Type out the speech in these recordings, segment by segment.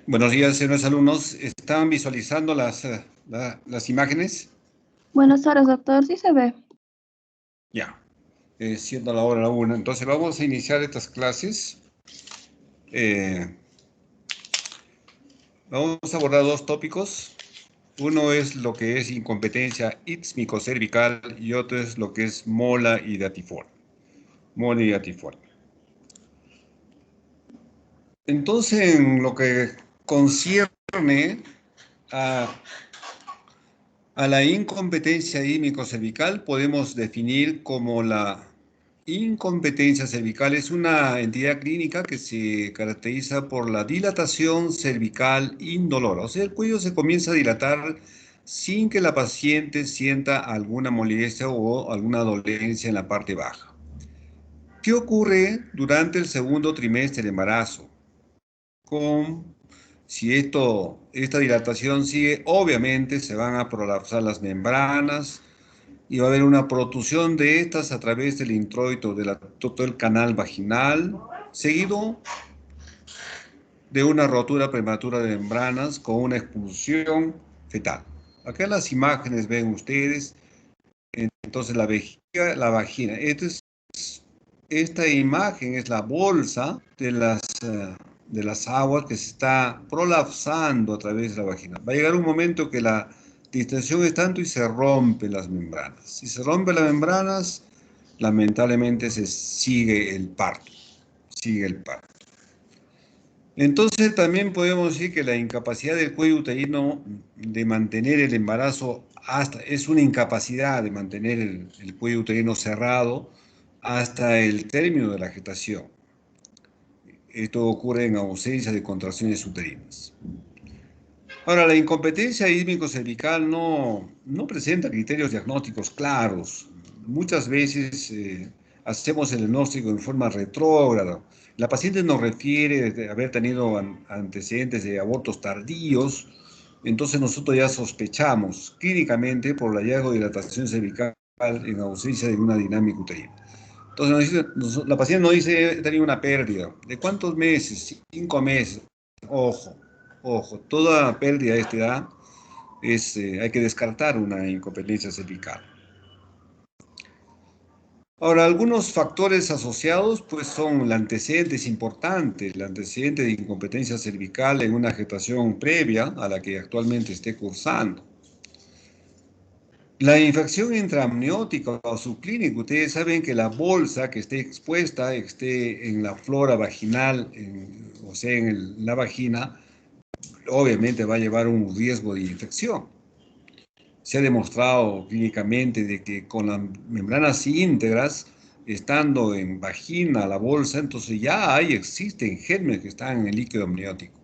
Buenos días, señores alumnos. ¿Están visualizando las imágenes? Buenas tardes, doctor. Sí se ve. Ya, siendo la hora 1. Entonces vamos a iniciar estas clases. Vamos a abordar dos tópicos. Uno es lo que es incompetencia ítmico-cervical y otro es lo que es mola y datiforme. Mola y datiforme. Entonces, en lo que concierne a la incompetencia ímico-cervical, podemos definir como la incompetencia cervical es una entidad clínica que se caracteriza por la dilatación cervical indolora. O sea, el cuello se comienza a dilatar sin que la paciente sienta alguna molestia o alguna dolencia en la parte baja. ¿Qué ocurre durante el segundo trimestre del embarazo? Si esta dilatación sigue, obviamente se van a prolapsar las membranas y va a haber una protrusión de estas a través del introito de todo el canal vaginal, seguido de una rotura prematura de membranas con una expulsión fetal. Acá en las imágenes ven ustedes, entonces la vejiga, la vagina. Esta imagen es la bolsa de las aguas que se está prolapsando a través de la vagina. Va a llegar un momento que la distensión es tanto y se rompen las membranas. Si se rompen las membranas, lamentablemente se sigue el parto. Sigue el parto. Entonces también podemos decir que la incapacidad del cuello uterino de mantener el embarazo es una incapacidad de mantener el cuello uterino cerrado hasta el término de la gestación. Esto ocurre en ausencia de contracciones uterinas. Ahora, la incompetencia ísmico-cervical no presenta criterios diagnósticos claros. Muchas veces hacemos el diagnóstico en forma retrógrada. La paciente nos refiere de haber tenido antecedentes de abortos tardíos, entonces nosotros ya sospechamos clínicamente por el hallazgo de dilatación cervical en ausencia de una dinámica uterina. Entonces la paciente nos dice, he tenido una pérdida. ¿De cuántos meses? 5 meses. Ojo, ojo, toda pérdida de esta edad hay que descartar una incompetencia cervical. Ahora, algunos factores asociados pues son el antecedente es importante, el antecedente de incompetencia cervical en una gestación previa a la que actualmente esté cursando. La infección intraamniótica o subclínica, ustedes saben que la bolsa que esté expuesta, esté en la flora vaginal, o sea, en la vagina, obviamente va a llevar un riesgo de infección. Se ha demostrado clínicamente de que con las membranas íntegras, estando en vagina la bolsa, entonces ya existen gérmenes que están en el líquido amniótico.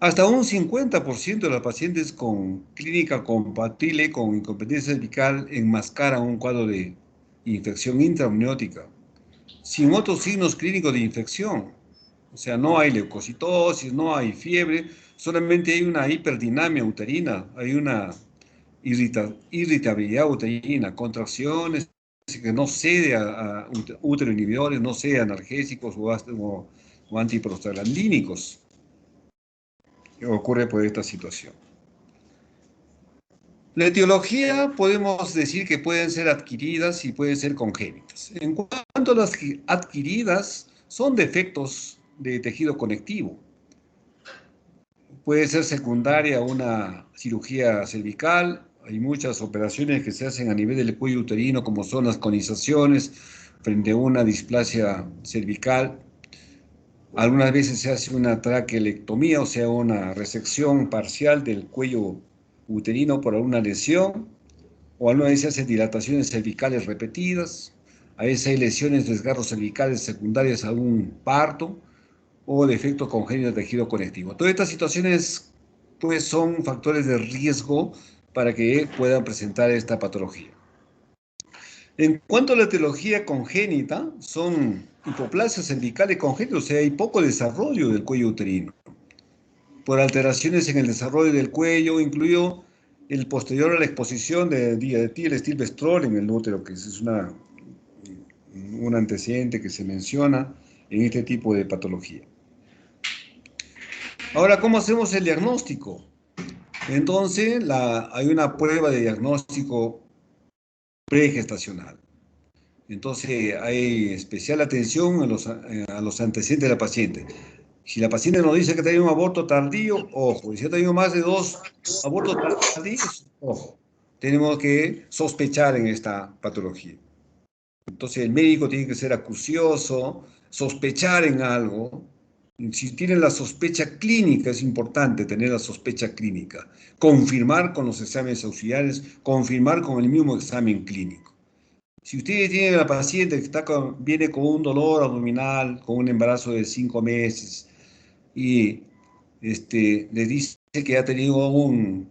Hasta un 50% de los pacientes con clínica compatible con incompetencia cervical enmascaran un cuadro de infección intraamniótica, sin otros signos clínicos de infección. O sea, no hay leucocitosis, no hay fiebre, solamente hay una hiperdinamia uterina, hay una irritabilidad uterina, contracciones que no cede a útero inhibidores, no cede a analgésicos o antiprostaglandínicos. Ocurre por esta situación. La etiología podemos decir que pueden ser adquiridas y pueden ser congénitas. En cuanto a las adquiridas, son defectos de tejido conectivo. Puede ser secundaria a una cirugía cervical. Hay muchas operaciones que se hacen a nivel del cuello uterino, como son las conizaciones frente a una displasia cervical. Algunas veces se hace una traquelectomía, o sea, una resección parcial del cuello uterino por alguna lesión, o algunas veces se hacen dilataciones cervicales repetidas, a veces hay lesiones, desgarros cervicales secundarias a un parto, o defectos congénitos de tejido conectivo. Todas estas situaciones, pues, son factores de riesgo para que puedan presentar esta patología. En cuanto a la etiología congénita, son hipoplasias cervicales congénitas, o sea, hay poco desarrollo del cuello uterino. Por alteraciones en el desarrollo del cuello, incluido el posterior a la exposición de dietilestilbestrol en el útero, que es un antecedente que se menciona en este tipo de patología. Ahora, ¿cómo hacemos el diagnóstico? Entonces, hay una prueba de diagnóstico pregestacional. Entonces, hay especial atención a los antecedentes de la paciente. Si la paciente nos dice que ha tenido un aborto tardío, ojo. Y si ha tenido más de 2 abortos tardíos, ojo. Tenemos que sospechar en esta patología. Entonces, el médico tiene que ser acucioso, sospechar en algo. Si tiene la sospecha clínica, es importante tener la sospecha clínica. Confirmar con los exámenes auxiliares, confirmar con el mismo examen clínico. Si usted tiene a la paciente que viene con un dolor abdominal, con un embarazo de 5 meses, y le dice que ha tenido un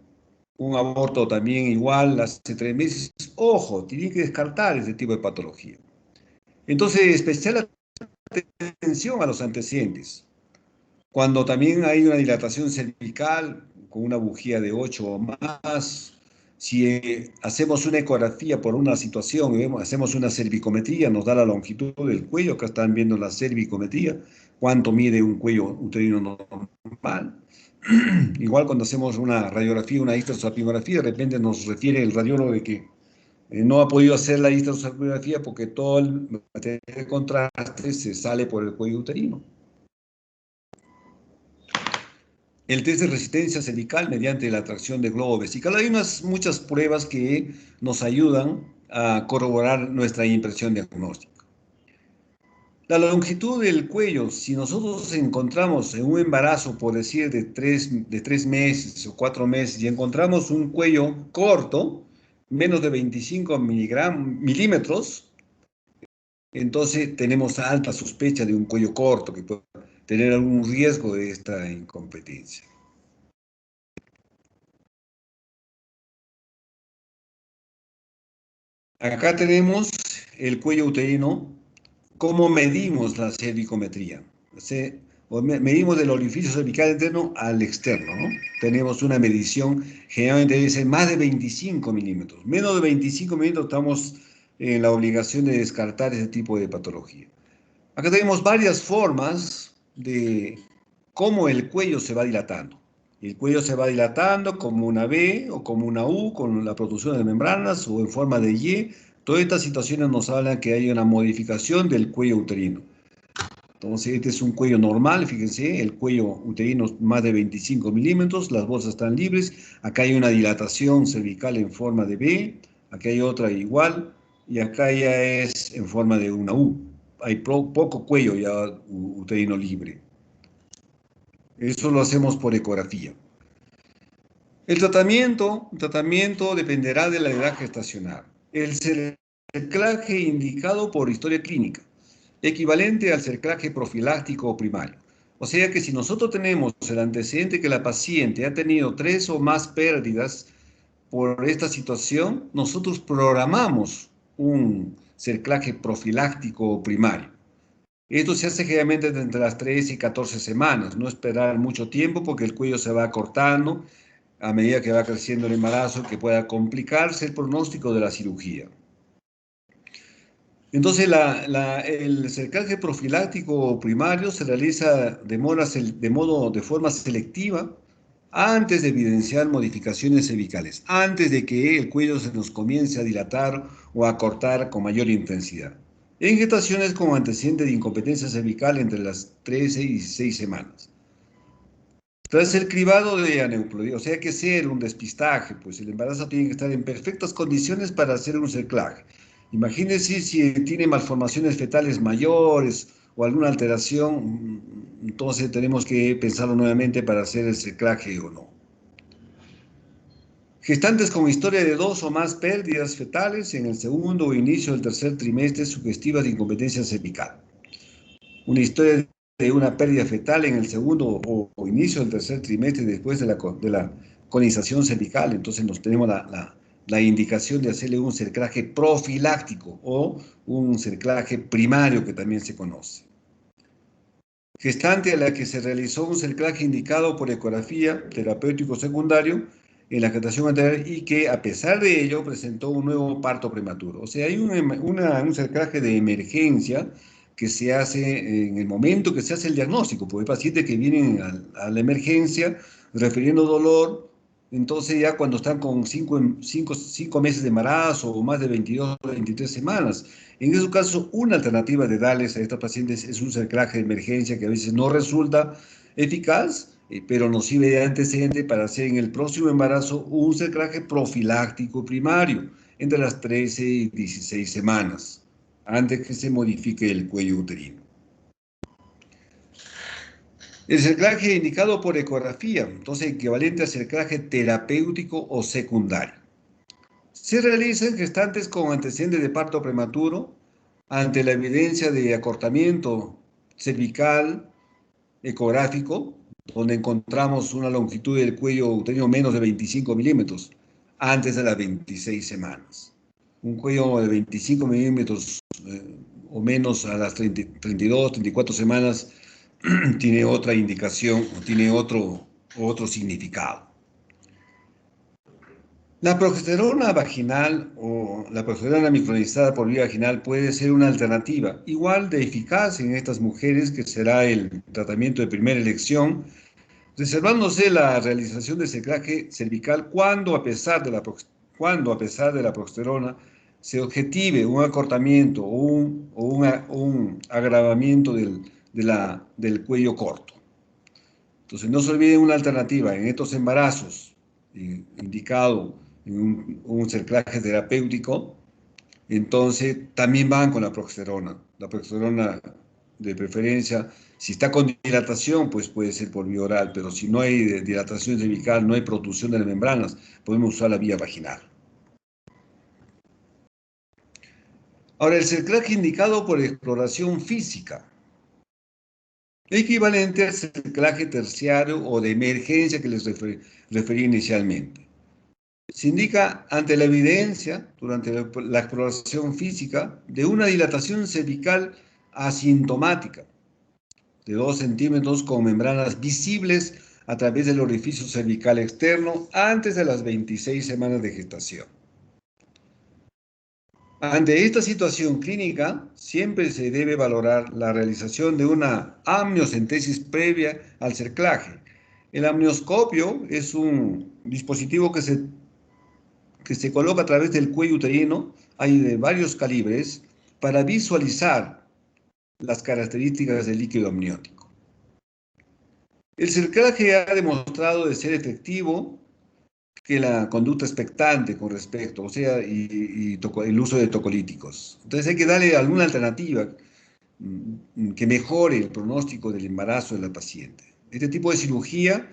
aborto también igual hace 3 meses, ojo, tiene que descartar ese tipo de patología. Entonces, especial atención a los antecedentes. Cuando también hay una dilatación cervical con una bujía de 8 o más, si hacemos una ecografía por una situación y hacemos una cervicometría, nos da la longitud del cuello, acá están viendo la cervicometría, cuánto mide un cuello uterino normal. Igual cuando hacemos una radiografía, una histerosalpingografía, de repente nos refiere el radiólogo de que no ha podido hacer la histerosalpingografía porque todo el material de contraste se sale por el cuello uterino. El test de resistencia cervical mediante la tracción de globo vesical. Hay muchas pruebas que nos ayudan a corroborar nuestra impresión diagnóstica. La longitud del cuello, si nosotros encontramos en un embarazo, por decir, de tres meses o 4 meses, y encontramos un cuello corto, menos de 25 milímetros, entonces tenemos alta sospecha de un cuello corto que puede tener algún riesgo de esta incompetencia. Acá tenemos el cuello uterino. ¿Cómo medimos la cervicometría? Medimos del orificio cervical interno al externo, ¿no? Tenemos una medición, generalmente debe ser más de 25 milímetros. Menos de 25 milímetros estamos en la obligación de descartar ese tipo de patología. Acá tenemos varias formas de cómo el cuello se va dilatando. El cuello se va dilatando como una V o como una U, con la producción de membranas o en forma de Y. Todas estas situaciones nos hablan que hay una modificación del cuello uterino. Entonces, este es un cuello normal, fíjense, el cuello uterino es más de 25 milímetros, las bolsas están libres. Acá hay una dilatación cervical en forma de V, acá hay otra igual, y acá ya es en forma de una U. Hay poco cuello ya uterino libre. Eso lo hacemos por ecografía. El tratamiento dependerá de la edad gestacional. El cerclaje indicado por historia clínica, equivalente al cerclaje profiláctico o primario. O sea que si nosotros tenemos el antecedente que la paciente ha tenido 3 o más pérdidas por esta situación, nosotros programamos un cerclaje profiláctico o primario. Esto se hace generalmente entre las 3 y 14 semanas, no esperar mucho tiempo porque el cuello se va acortando a medida que va creciendo el embarazo, que pueda complicarse el pronóstico de la cirugía. Entonces, el cerclaje profiláctico primario se realiza de forma selectiva antes de evidenciar modificaciones cervicales, antes de que el cuello se nos comience a dilatar o a cortar con mayor intensidad. En gestaciones con antecedente de incompetencia cervical entre las 13 y 16 semanas. Tras el cribado de aneuploidía, o sea, hay que hacer un despistaje, pues el embarazo tiene que estar en perfectas condiciones para hacer un cerclaje. Imagínense si tiene malformaciones fetales mayores o alguna alteración, entonces tenemos que pensarlo nuevamente para hacer el cerclaje o no. Gestantes con historia de 2 o más pérdidas fetales en el segundo o inicio del tercer trimestre sugestivas de incompetencia cervical. Una historia de una pérdida fetal en el segundo o inicio del tercer trimestre después de la colonización cervical. Entonces nos tenemos la indicación de hacerle un cerclaje profiláctico o un cerclaje primario que también se conoce. Gestante a la que se realizó un cerclaje indicado por ecografía terapéutico secundario en la gestación anterior y que a pesar de ello presentó un nuevo parto prematuro. O sea, hay un cerclaje de emergencia que se hace en el momento que se hace el diagnóstico, porque hay pacientes que vienen a la emergencia refiriendo dolor, entonces ya cuando están con 5 meses de embarazo o más de 22 o 23 semanas. En esos casos, una alternativa de darles a estos pacientes es un cerclaje de emergencia que a veces no resulta eficaz, pero nos sirve de antecedente para hacer en el próximo embarazo un cerclaje profiláctico primario entre las 13 y 16 semanas, antes que se modifique el cuello uterino. El cerclaje indicado por ecografía, entonces equivalente al cerclaje terapéutico o secundario. Se realiza en gestantes con antecedentes de parto prematuro ante la evidencia de acortamiento cervical ecográfico, donde encontramos una longitud del cuello uterino menos de 25 milímetros antes de las 26 semanas. Un cuello de 25 milímetros o menos a las 32, 34 semanas tiene otra indicación o tiene otro significado. La progesterona vaginal o la progesterona micronizada por vía vaginal puede ser una alternativa igual de eficaz en estas mujeres, que será el tratamiento de primera elección, reservándose la realización de cerclaje cervical cuando a pesar de la progesterona se objetive un acortamiento o un agravamiento del cuello corto. Entonces, no se olviden una alternativa en estos embarazos indicado en un cerclaje terapéutico. Entonces, también van con la progesterona. La progesterona, de preferencia, si está con dilatación, pues puede ser por vía oral, pero si no hay dilatación cervical, no hay producción de las membranas, podemos usar la vía vaginal. Ahora, el cerclaje indicado por exploración física, equivalente al cerclaje terciario o de emergencia que les referí inicialmente. Se indica ante la evidencia, durante la exploración física, de una dilatación cervical asintomática de 2 centímetros con membranas visibles a través del orificio cervical externo antes de las 26 semanas de gestación. Ante esta situación clínica, siempre se debe valorar la realización de una amniocentesis previa al cerclaje. El amnioscopio es un dispositivo que se coloca a través del cuello uterino, hay de varios calibres, para visualizar las características del líquido amniótico. El cerclaje ha demostrado de ser efectivo que la conducta expectante con respecto, o sea, y el uso de tocolíticos. Entonces hay que darle alguna alternativa que mejore el pronóstico del embarazo de la paciente. Este tipo de cirugía,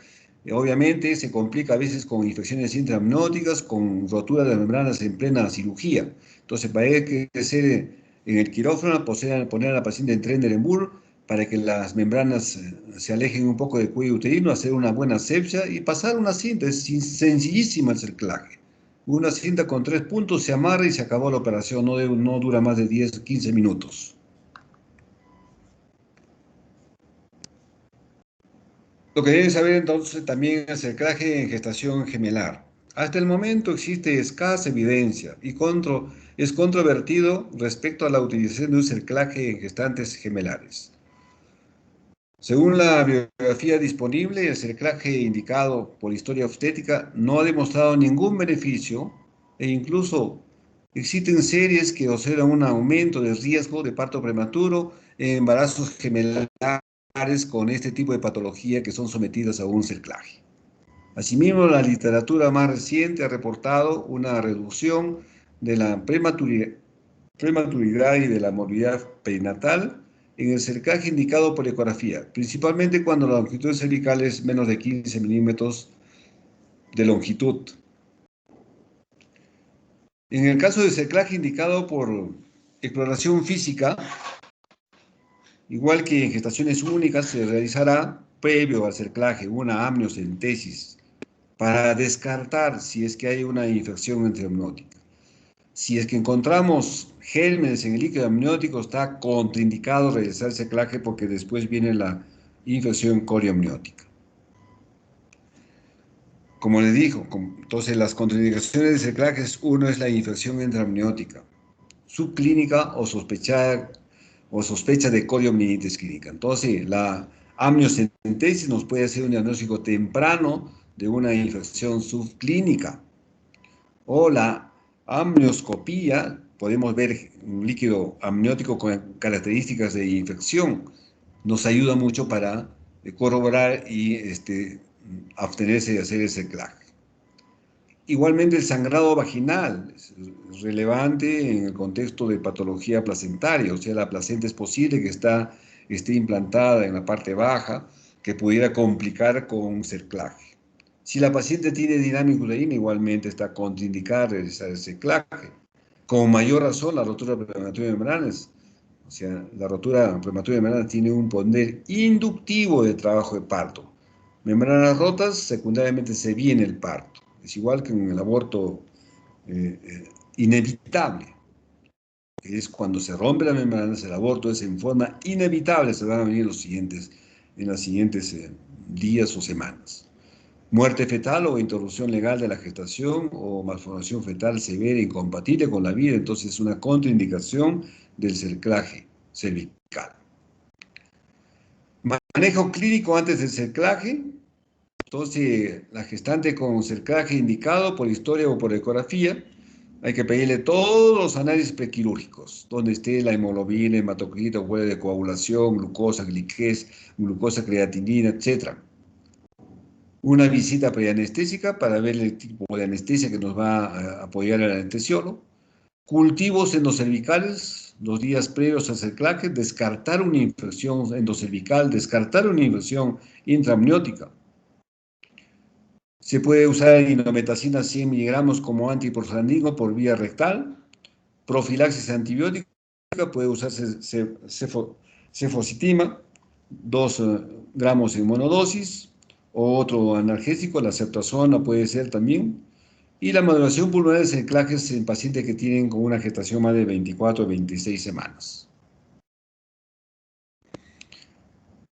obviamente, se complica a veces con infecciones intraamnióticas, con rotura de las membranas en plena cirugía. Entonces, para hay que hacer en el quirófano, poner a la paciente en Trendelenburg para que las membranas se alejen un poco del cuello uterino, hacer una buena asepsia y pasar una cinta. Es sencillísima el cerclaje. Una cinta con 3 puntos se amarra y se acabó la operación. No dura más de 10 o 15 minutos. Lo que deben saber entonces también es el cerclaje en gestación gemelar. Hasta el momento existe escasa evidencia y es controvertido respecto a la utilización de un cerclaje en gestantes gemelares. Según la bibliografía disponible, el cerclaje indicado por historia obstétrica no ha demostrado ningún beneficio e incluso existen series que observan un aumento de riesgo de parto prematuro en embarazos gemelares con este tipo de patología que son sometidas a un cerclaje. Asimismo, la literatura más reciente ha reportado una reducción de la prematuridad y de la morbilidad perinatal en el cerclaje indicado por ecografía, principalmente cuando la longitud cervical es menos de 15 milímetros de longitud. En el caso del cerclaje indicado por exploración física, igual que en gestaciones únicas, se realizará previo al cerclaje una amniocentesis para descartar si es que hay una infección intraamniótica. Si es que encontramos gérmenes en el líquido amniótico, está contraindicado realizar el cerclaje porque después viene la infección corioamniótica. Como les digo, entonces las contraindicaciones del cerclaje uno es la infección intraamniótica, subclínica o sospechada o sospecha de coriomielitis clínica. Entonces, la amniocentesis nos puede hacer un diagnóstico temprano de una infección subclínica. O la amnioscopía, podemos ver un líquido amniótico con características de infección. Nos ayuda mucho para corroborar y abstenerse de hacer ese seclaje. Igualmente el sangrado vaginal es relevante en el contexto de patología placentaria, o sea, la placenta es posible que esté implantada en la parte baja, que pudiera complicar con un cerclaje. Si la paciente tiene dinámica uterina, igualmente está contraindicada realizar el cerclaje. Con mayor razón, la rotura prematura de membranas, o sea, la rotura prematura de membranas tiene un poder inductivo de trabajo de parto. Membranas rotas, secundariamente se viene el parto. Es igual que en el aborto inevitable. Es cuando se rompe la membrana, el aborto es en forma inevitable, se van a venir en los siguientes días o semanas. Muerte fetal o interrupción legal de la gestación o malformación fetal severa incompatible con la vida, entonces es una contraindicación del cerclaje cervical. Manejo clínico antes del cerclaje. Entonces, la gestante con cerclaje indicado por historia o por ecografía, hay que pedirle todos los análisis prequirúrgicos, donde esté la hemoglobina, hematocrito, huella de coagulación, glucosa, glucosa, creatinina, etc. Una visita preanestésica para ver el tipo de anestesia que nos va a apoyar el anestesiólogo. Cultivos endocervicales, los días previos al cerclaje, descartar una infección endocervical, descartar una infección intraamniótica. Se puede usar indometacina 100 miligramos como antiprostaglandino por vía rectal. Profilaxis antibiótica, puede usarse cefositima, 2 gramos en monodosis, o otro analgésico, la ceftriaxona puede ser también. Y la maduración pulmonar de cerclajes en pacientes que tienen con una gestación más de 24 o 26 semanas.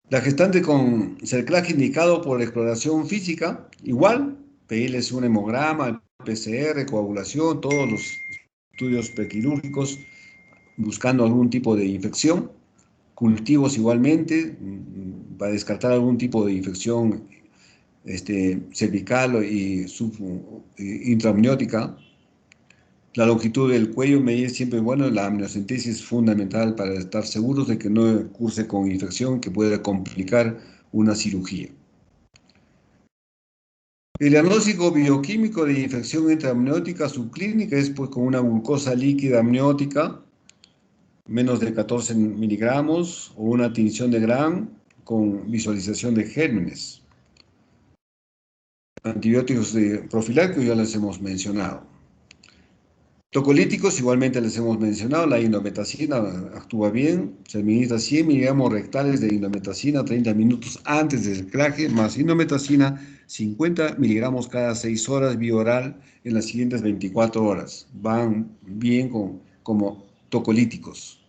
La gestante con cerclaje indicado por exploración física, igual, pedirles un hemograma, PCR, coagulación, todos los estudios prequirúrgicos buscando algún tipo de infección. Cultivos igualmente, para descartar algún tipo de infección cervical y intraamniótica. La longitud del cuello medir siempre, bueno, la amniocentesis es fundamental para estar seguros de que no curse con infección que pueda complicar una cirugía. El diagnóstico bioquímico de infección intraamniótica subclínica es pues con una glucosa líquida amniótica, menos de 14 miligramos, o una tinción de Gram con visualización de gérmenes. Antibióticos profilácticos ya les hemos mencionado. Tocolíticos igualmente les hemos mencionado, la indometacina actúa bien, se administra 100 miligramos rectales de indometacina 30 minutos antes del cerclaje, más indometacina 50 miligramos cada 6 horas vía oral en las siguientes 24 horas. Van bien como tocolíticos.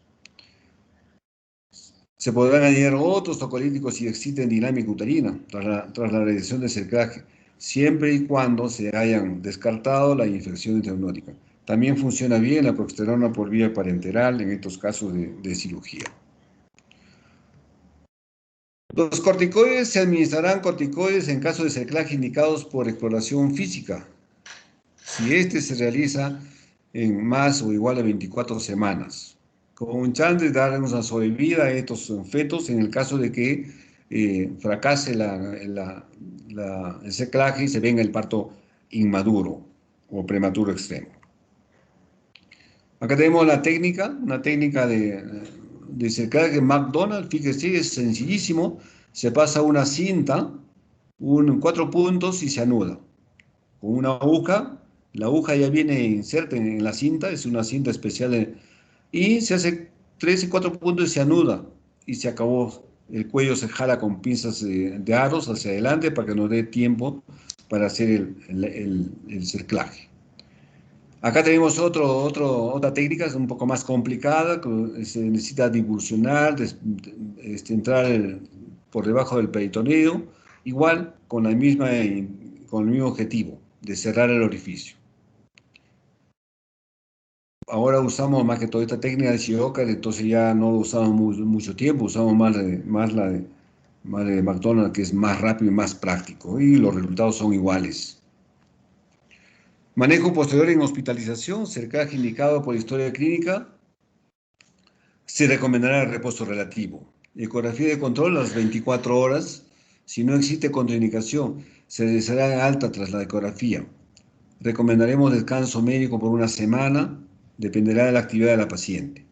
Se podrán añadir otros tocolíticos si existen dinámica uterina tras la realización del cerclaje, siempre y cuando se hayan descartado la infección intraamniótica. También funciona bien la progesterona por vía parenteral en estos casos de cirugía. Los corticoides se administrarán corticoides en caso de cerclaje indicados por exploración física, si este se realiza en más o igual a 24 semanas, con un chance de dar una sobrevida a estos fetos en el caso de que fracase el cerclaje y se venga el parto inmaduro o prematuro extremo. Acá tenemos una técnica de cerclaje McDonald, fíjese, es sencillísimo, se pasa una cinta, 4 puntos y se anuda. Con una aguja, la aguja ya viene inserta en la cinta, es una cinta especial, y se hace 3 y 4 puntos y se anuda, y se acabó. El cuello se jala con pinzas de aros hacia adelante para que nos dé tiempo para hacer el cerclaje. Acá tenemos otra técnica, es un poco más complicada, que se necesita divulsionar, entrar por debajo del peritoneo, igual con el mismo objetivo, de cerrar el orificio. ahora usamos más que todo esta técnica de Shioka, entonces ya no lo usamos mucho tiempo, usamos más de McDonald's, que es más rápido y más práctico, y los resultados son iguales. Manejo posterior en hospitalización, cercaje indicado por historia clínica, se recomendará el reposo relativo. Ecografía de control a las 24 horas. Si no existe contraindicación, se realizará alta tras la ecografía. Recomendaremos descanso médico por una semana, dependerá de la actividad de la paciente.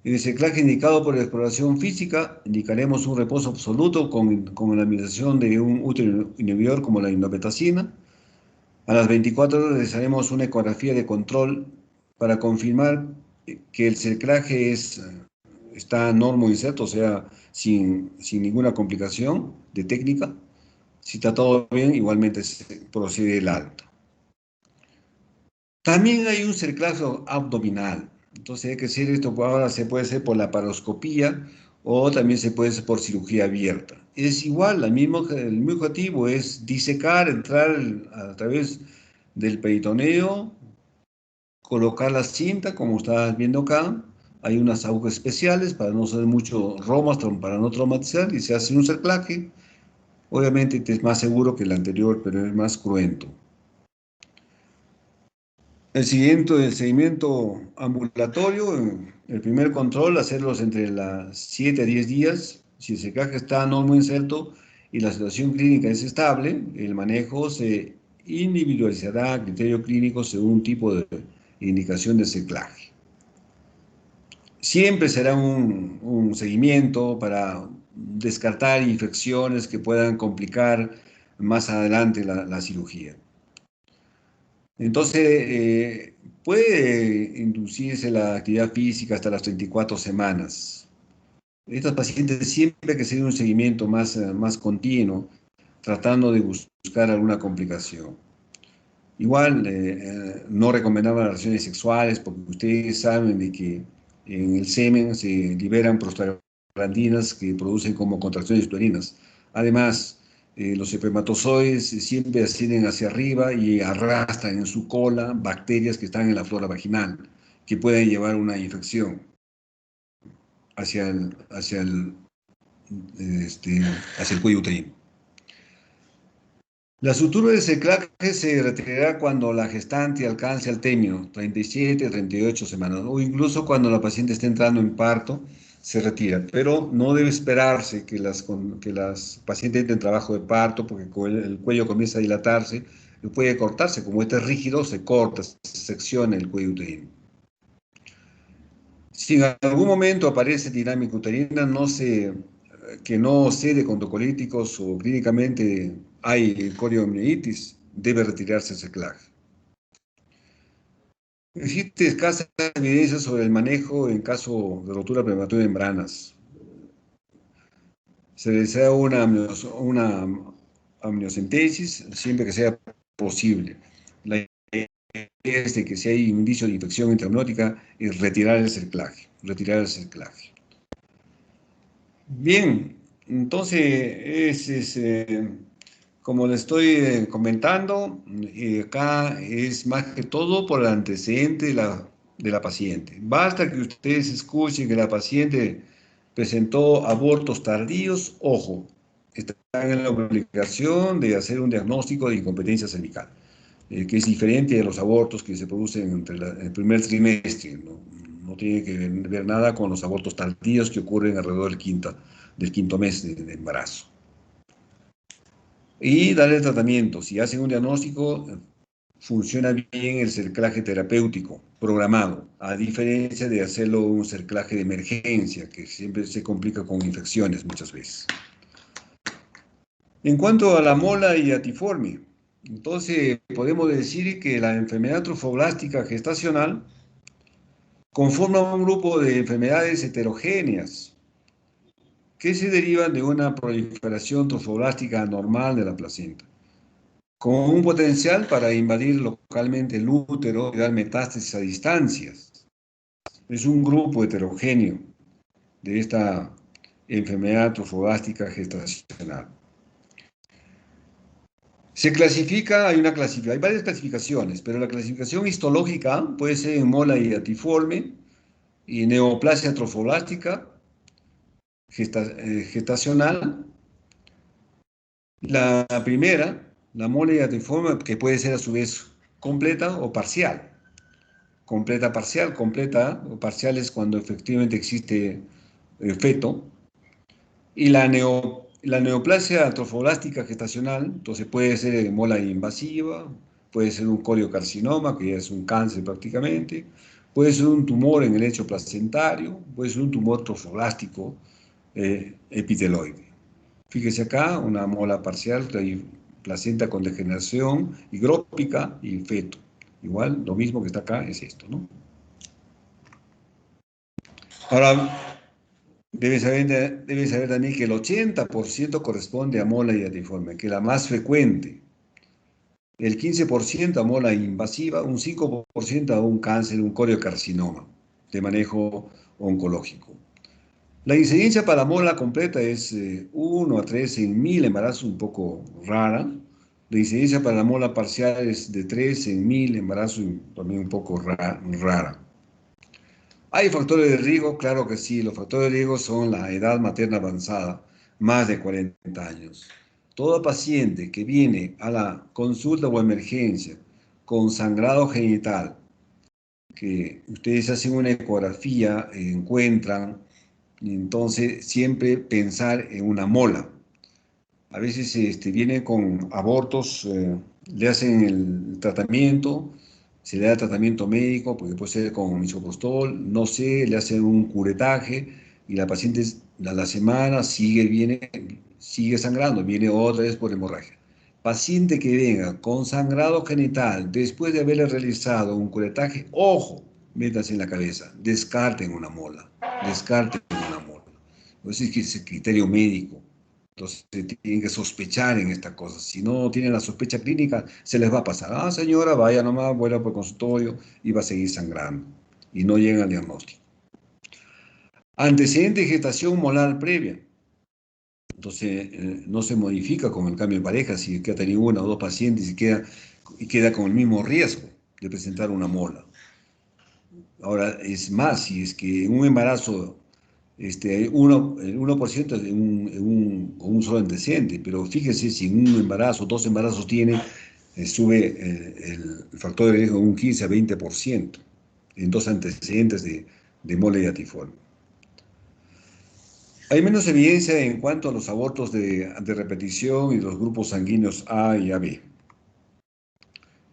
En el cerclaje indicado por la exploración física, indicaremos un reposo absoluto con la administración de un útero inhibidor como la indometacina. A las 24 horas realizaremos una ecografía de control para confirmar que el cerclaje está normo inserto, o sea, sin ninguna complicación de técnica. Si está todo bien, igualmente se procede el alta. También hay un cerclaje abdominal. Entonces hay que hacer esto, ahora se puede hacer por la paroscopía o también se puede hacer por cirugía abierta. Es igual, el mismo objetivo es disecar, entrar a través del peritoneo, colocar la cinta, como estás viendo acá. Hay unas agujas especiales para no hacer mucho romas, para no traumatizar, y se hace un cerclaje. Obviamente es más seguro que el anterior, pero es más cruento. El seguimiento ambulatorio, el primer control, hacerlos entre las 7 a 10 días. Si el cerclaje está no muy inserto y la situación clínica es estable, el manejo se individualizará a criterio clínico según tipo de indicación de cerclaje. Siempre será un seguimiento para descartar infecciones que puedan complicar más adelante la cirugía. Entonces, puede inducirse la actividad física hasta las 34 semanas. Estos pacientes siempre hay que hacer un seguimiento más continuo, tratando de buscar alguna complicación. Igual, no recomendamos las relaciones sexuales porque ustedes saben de que en el semen se liberan prostaglandinas que producen como contracciones uterinas. Además, los espermatozoides siempre ascienden hacia arriba y arrastran en su cola bacterias que están en la flora vaginal, que pueden llevar una infección hacia el cuello uterino. La sutura de cerclaje se retirará cuando la gestante alcance el término, 37, 38 semanas, o incluso cuando la paciente esté entrando en parto, se retira. Pero no debe esperarse que las pacientes entren en trabajo de parto, porque el cuello comienza a dilatarse, y puede cortarse. Como este es rígido, se corta, se secciona el cuello uterino. Si en algún momento aparece dinámica uterina, que no cede con tocolíticos o clínicamente hay coriomielitis, debe retirarse el cerclaje. Existe escasa evidencia sobre el manejo en caso de rotura prematura de membranas. Se desea una amniocentesis siempre que sea posible. La idea es de que si hay indicio de infección intraamniótica, es retirar el cerclaje. Bien, entonces, como le estoy comentando, acá es más que todo por el antecedente de la paciente. Basta que ustedes escuchen que la paciente presentó abortos tardíos, ojo, están en la obligación de hacer un diagnóstico de incompetencia cervical, que es diferente de los abortos que se producen el primer trimestre, ¿no? No tiene que ver nada con los abortos tardíos que ocurren alrededor del quinto mes de embarazo. Y darle el tratamiento. Si hacen un diagnóstico, funciona bien el cerclaje terapéutico programado, a diferencia de hacerlo un cerclaje de emergencia, que siempre se complica con infecciones muchas veces. En cuanto a la mola y atiforme, entonces podemos decir que la enfermedad trofoblástica gestacional conforma un grupo de enfermedades heterogéneas que se derivan de una proliferación trofoblástica anormal de la placenta, con un potencial para invadir localmente el útero y dar metástasis a distancias. Es un grupo heterogéneo de esta enfermedad trofoblástica gestacional. Se clasifica, hay varias clasificaciones, pero la clasificación histológica puede ser en mola hiatiforme y neoplasia trofoblástica gestacional. La primera, la mola hiatiforme, que puede ser a su vez completa o parcial. Completa, parcial, completa o parcial es cuando efectivamente existe feto. Y la neoplasia trofoblástica gestacional, entonces puede ser mola invasiva, puede ser un coriocarcinoma, que ya es un cáncer prácticamente, puede ser un tumor en el lecho placentario, puede ser un tumor trofoblástico epiteloide. Fíjese acá, una mola parcial, hay placenta con degeneración higrópica y feto. Igual, lo mismo que está acá es esto, ¿no? Ahora, debe saber también que el 80% corresponde a mola hiatiforme, que es la más frecuente. El 15% a mola invasiva, un 5% a un cáncer, un coriocarcinoma de manejo oncológico. La incidencia para mola completa es 1 a 3 en 1000 embarazos, un poco rara. La incidencia para la mola parcial es de 3 en 1000 embarazos, también un poco rara. ¿Hay factores de riesgo? Claro que sí. Los factores de riesgo son la edad materna avanzada, más de 40 años. Todo paciente que viene a la consulta o emergencia con sangrado genital, que ustedes hacen una ecografía, encuentran, entonces siempre pensar en una mola. A veces viene con abortos, le hacen el tratamiento, se le da tratamiento médico, porque puede ser con misoprostol, no sé, le hacen un curetaje y la paciente a la semana sigue sangrando, viene otra vez por hemorragia. Paciente que venga con sangrado genital después de haberle realizado un curetaje, ojo, métanse en la cabeza, descarten una mola, descarten una mola. Entonces es criterio médico. Entonces tienen que sospechar en esta cosa. Si no tienen la sospecha clínica, se les va a pasar. Ah, señora, vaya nomás, vuelva por consultorio y va a seguir sangrando. Y no llegan al diagnóstico. Antecedente de gestación molar previa. Entonces no se modifica con el cambio de pareja si ha tenido una o dos pacientes y queda con el mismo riesgo de presentar una mola. Ahora, es más, si es que en un embarazo el 1% de un solo antecedente, pero fíjese si en un embarazo, dos embarazos tiene, sube el factor de riesgo de un 15 a 20% en dos antecedentes de mole diatiforme. Hay menos evidencia en cuanto a los abortos de repetición y los grupos sanguíneos A y AB.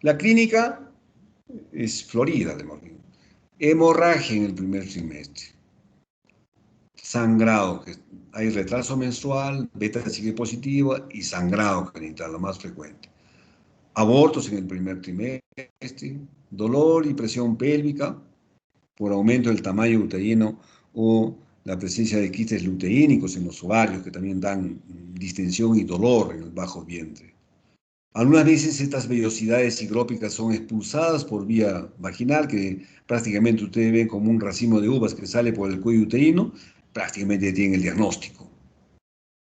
La clínica es florida, hemorragia en el primer trimestre. Sangrado, que hay retraso menstrual, beta sigue positiva y sangrado genital, lo más frecuente. Abortos en el primer trimestre, dolor y presión pélvica por aumento del tamaño uterino o la presencia de quistes luteínicos en los ovarios que también dan distensión y dolor en el bajo vientre. Algunas veces estas vellosidades higrópicas son expulsadas por vía vaginal, que prácticamente ustedes ven como un racimo de uvas que sale por el cuello uterino, prácticamente tienen el diagnóstico.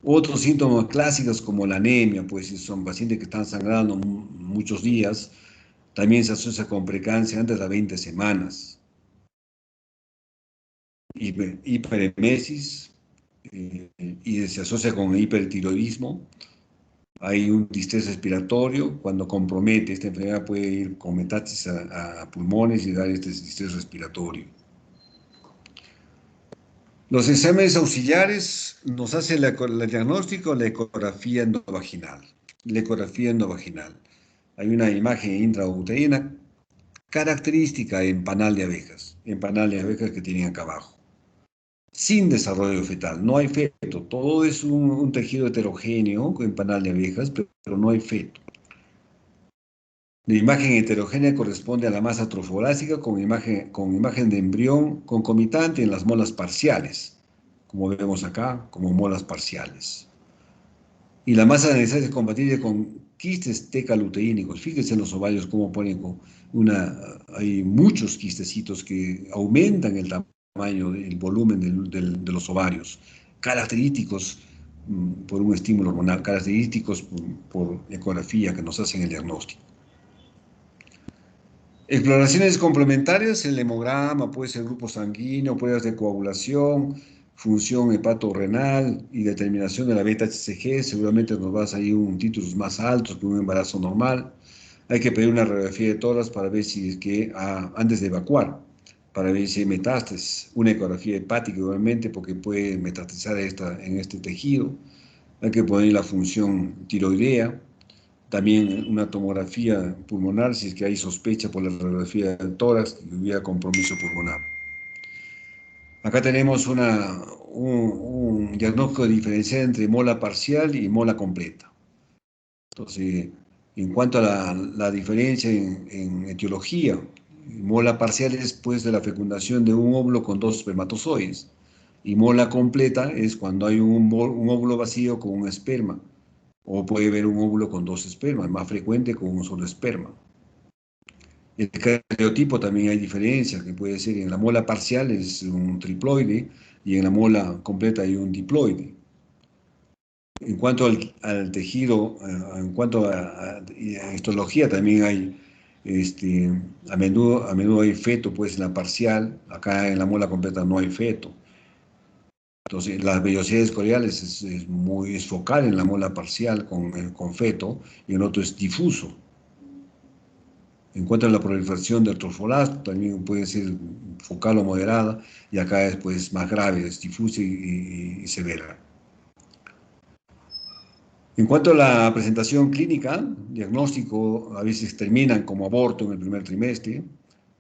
Otros síntomas clásicos como la anemia, pues si son pacientes que están sangrando muchos días, también se asocia con preeclampsia antes de las 20 semanas. Hiperemesis, y se asocia con hipertiroidismo. Hay un distrés respiratorio, cuando compromete esta enfermedad puede ir con metástasis a pulmones y dar este distrés respiratorio. Los exámenes auxiliares nos hacen el diagnóstico, la ecografía endovaginal. La ecografía endovaginal. Hay una imagen intrauterina característica en panal de abejas que tienen acá abajo. Sin desarrollo fetal, no hay feto. Todo es un tejido heterogéneo en panal de abejas, pero no hay feto. La imagen heterogénea corresponde a la masa trofoblástica con imagen de embrión concomitante en las molas parciales, como vemos acá, como molas parciales. Y la masa necesaria es compatible con quistes tecaluteínicos. Fíjense en los ovarios cómo ponen hay muchos quistecitos que aumentan el tamaño, el volumen de los ovarios, característicos por un estímulo hormonal, característicos por ecografía que nos hacen el diagnóstico. Exploraciones complementarias, el hemograma, puede ser grupo sanguíneo, pruebas de coagulación, función hepatorrenal y determinación de la beta-HCG, seguramente nos va a salir un títulos más altos que un embarazo normal. Hay que pedir una radiografía de tórax para ver si es que, antes de evacuar, para ver si hay metástasis, una ecografía hepática igualmente, porque puede metastatizar en este tejido. Hay que poner la función tiroidea, también una tomografía pulmonar, si es que hay sospecha por la radiografía del tórax que hubiera compromiso pulmonar. Acá tenemos un diagnóstico diferencial entre mola parcial y mola completa. Entonces, en cuanto a la diferencia en etiología, mola parcial es pues de la fecundación de un óvulo con dos espermatozoides, y mola completa es cuando hay un óvulo vacío con un esperma, o puede haber un óvulo con dos espermas, más frecuente con un solo esperma. El cariotipo también hay diferencias, que puede ser en la mola parcial es un triploide y en la mola completa hay un diploide. En cuanto al tejido, en cuanto a histología, también hay, a menudo hay feto, pues en la parcial, acá en la mola completa no hay feto. Entonces, las vellosidades cordiales es focal en la mola parcial con feto y en otro es difuso. En cuanto a la proliferación del trofolasto, también puede ser focal o moderada, y acá es pues, más grave, es difusa y severa. En cuanto a la presentación clínica, diagnóstico a veces terminan como aborto en el primer trimestre.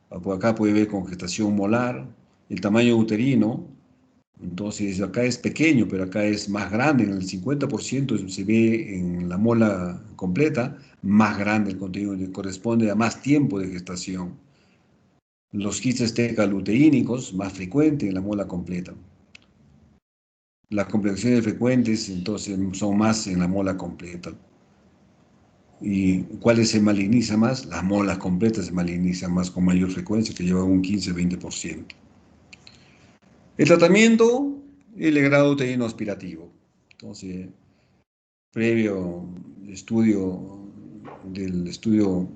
Por acá puede haber congestación molar, el tamaño uterino. Entonces acá es pequeño, pero acá es más grande. En el 50% se ve en la mola completa, más grande el contenido, que corresponde a más tiempo de gestación. Los quistes tecaluteínicos, más frecuentes en la mola completa. Las complicaciones frecuentes, entonces, son más en la mola completa. ¿Y cuáles se maligniza más? Las molas completas se malignizan más con mayor frecuencia, que llevan un 15-20%. El tratamiento, el grado uterino aspirativo. Entonces, previo del estudio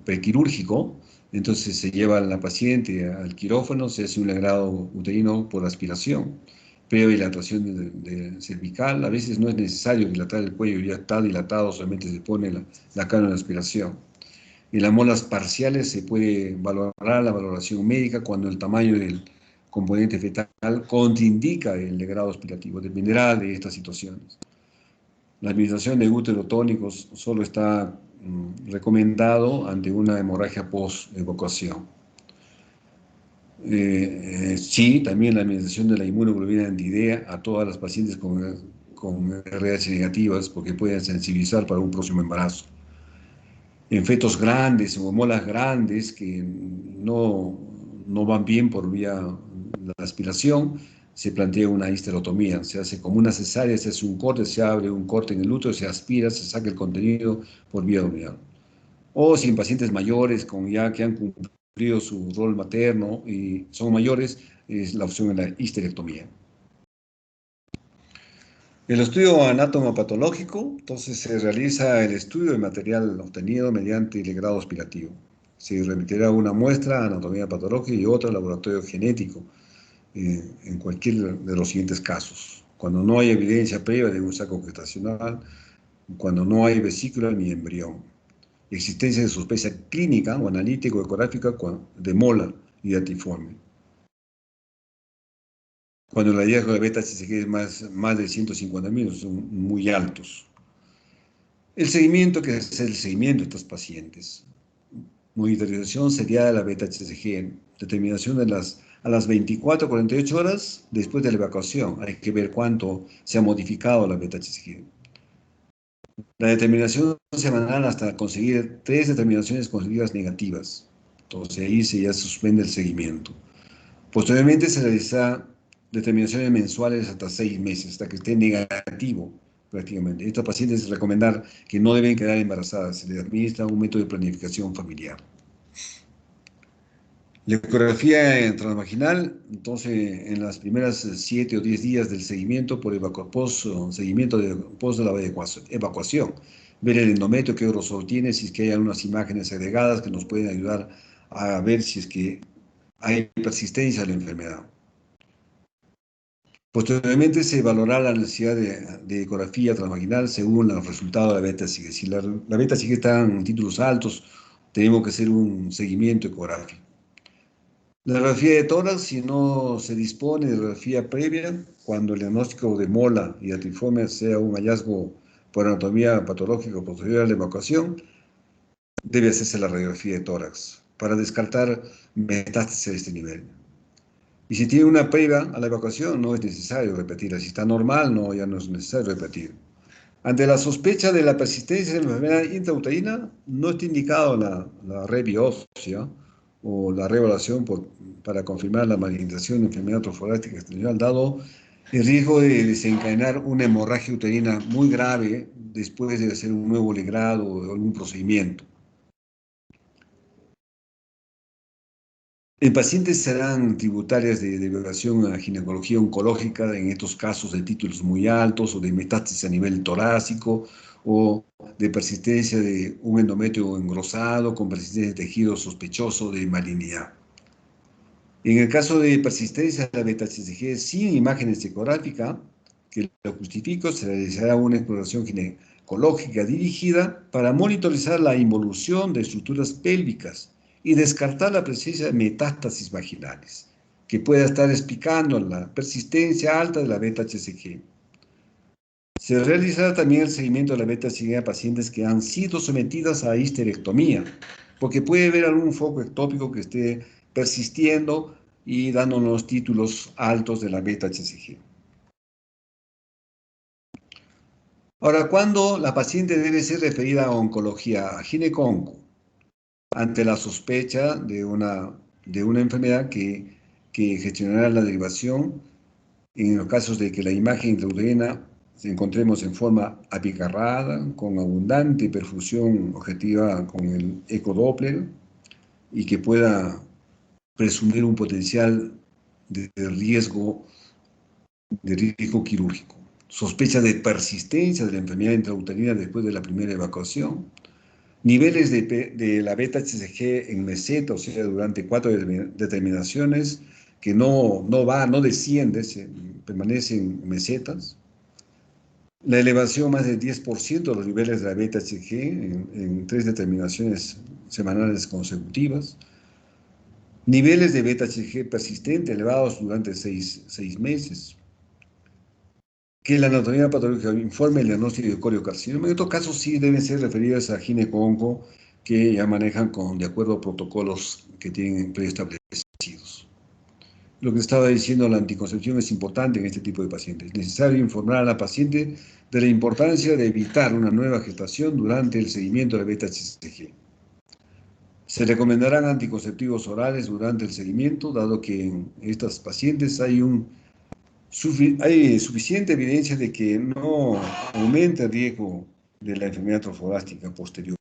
prequirúrgico, entonces se lleva a la paciente al quirófano, se hace un legrado uterino por aspiración, previa dilatación de cervical. A veces no es necesario dilatar el cuello, ya está dilatado, solamente se pone la cara en la aspiración. En las molas parciales se puede valorar la valoración médica cuando el tamaño del componente fetal contraindica el legrado aspirativo, dependerá de estas situaciones. La administración de útero tónicos solo está recomendado ante una hemorragia post-evacuación. Sí, también la administración de la inmunoglobulina anti-D a todas las pacientes con RH negativas, porque pueden sensibilizar para un próximo embarazo. En fetos grandes o molas grandes que no van bien por vía de la aspiración, se plantea una histerotomía. Se hace como una cesárea, se hace un corte, se abre un corte en el útero, se aspira, se saca el contenido por vía abdominal. O si en pacientes mayores que han cumplido su rol materno y son mayores, es la opción de la histerectomía. El estudio anatomopatológico, entonces se realiza el estudio del material obtenido mediante el grado aspirativo. Se remitirá una muestra a anatomía patológica y otra al laboratorio genético, en cualquier de los siguientes casos. Cuando no hay evidencia previa de un saco gestacional, cuando no hay vesícula ni embrión. Existencia de sospecha clínica o analítico-ecográfica de mola y datiforme. Cuando el hallazgo de beta-HCG es más de 150.000, son muy altos. El seguimiento, que es el seguimiento de estos pacientes. Monitorización seriada de la beta-HCG. Determinación a las 24 a 48 horas después de la evacuación. Hay que ver cuánto se ha modificado la beta-HCG. La determinación semanal hasta conseguir 3 determinaciones conseguidas negativas. Entonces ahí ya se suspende el seguimiento. Posteriormente se realiza determinaciones mensuales hasta 6 meses, hasta que esté negativo prácticamente. Estos pacientes es recomendar que no deben quedar embarazadas. Se les administra un método de planificación familiar. La ecografía transvaginal, entonces, en las primeras 7 o 10 días del seguimiento por seguimiento post de la evacuación, ver el endometrio, qué grosor tiene, si es que hay algunas imágenes agregadas que nos pueden ayudar a ver si es que hay persistencia de la enfermedad. Posteriormente se valorará la necesidad de ecografía transvaginal según los resultados de la beta-SIG. Si la beta-SIG está en títulos altos, tenemos que hacer un seguimiento ecográfico. La radiografía de tórax, si no se dispone de radiografía previa, cuando el diagnóstico de mola y atriformia sea un hallazgo por anatomía patológica posterior a la evacuación, debe hacerse la radiografía de tórax para descartar metástasis a este nivel. Y si tiene una previa a la evacuación, no es necesario repetirla. Si está normal, no, ya no es necesario repetir. Ante la sospecha de la persistencia de la enfermedad intrauterina, no está indicado la rebiopsia o la reevaluación para confirmar la malignización de enfermedad trofoláctica extradural, dado el riesgo de desencadenar una hemorragia uterina muy grave después de hacer un nuevo legrado o algún procedimiento. En pacientes serán tributarias de evaluación a ginecología oncológica, en estos casos de títulos muy altos o de metástasis a nivel torácico o de persistencia de un endometrio engrosado con persistencia de tejido sospechoso de malignidad. En el caso de persistencia de la beta-HCG sin imágenes ecográficas, que lo justifico, se realizará una exploración ginecológica dirigida para monitorizar la involución de estructuras pélvicas y descartar la presencia de metástasis vaginales, que pueda estar explicando la persistencia alta de la beta-HCG. Se realizará también el seguimiento de la beta-HCG a pacientes que han sido sometidas a histerectomía, porque puede haber algún foco ectópico que esté persistiendo y dándonos títulos altos de la beta-HCG. Ahora, ¿cuándo la paciente debe ser referida a oncología, a gineconco, ante la sospecha de una enfermedad que gestionará la derivación en los casos de que la imagen intrauterina se encontremos en forma apicarrada, con abundante perfusión objetiva con el ecodoppler y que pueda presumir un potencial de riesgo quirúrgico? Sospecha de persistencia de la enfermedad intrauterina después de la primera evacuación. Niveles de la beta-HCG en meseta, o sea, durante 4 determinaciones, que no desciende, permanece en mesetas. La elevación más del 10% de los niveles de la beta-HCG en 3 determinaciones semanales consecutivas. Niveles de beta-HCG persistente elevados durante 6 meses. Que la anatomía patológica informe el diagnóstico de coriocarcinoma. En otros casos sí deben ser referidas a gineco-onco, que ya manejan de acuerdo a protocolos que tienen preestablecidos. Lo que estaba diciendo, la anticoncepción es importante en este tipo de pacientes. Es necesario informar a la paciente de la importancia de evitar una nueva gestación durante el seguimiento de beta-HCG. Se recomendarán anticonceptivos orales durante el seguimiento, dado que en estas pacientes hay suficiente evidencia de que no aumenta el riesgo de la enfermedad trofobástica posterior.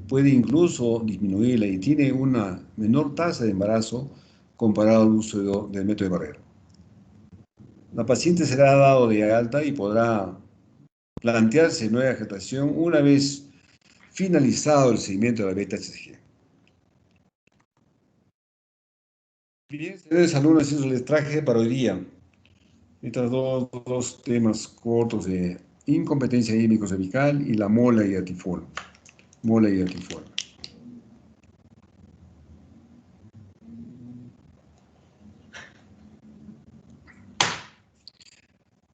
Puede incluso disminuirla y tiene una menor tasa de embarazo comparado al uso del método de barrera. La paciente será dado de alta y podrá plantearse nueva gestación una vez finalizado el seguimiento de la beta-HCG. Bien, señores alumnos, eso les traje para hoy día. Estos dos temas cortos de incompetencia hídrico-cervical y la mola y atiforme. Mola y atiforme.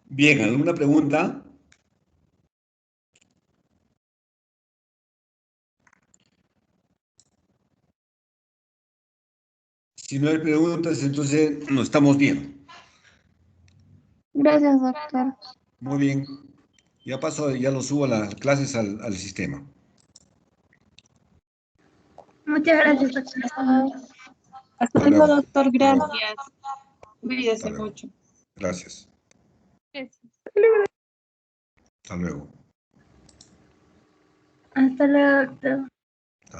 Bien, ¿alguna pregunta? Si no hay preguntas, entonces nos estamos viendo. Gracias, doctor. Muy bien. Ya lo subo a las clases al sistema. Muchas gracias, doctor. Hasta luego. Hasta Hasta luego, luego. doctor. Hasta luego. Gracias. Hasta Cuídese luego. mucho. Gracias. Gracias. Hasta luego. Hasta luego, doctor.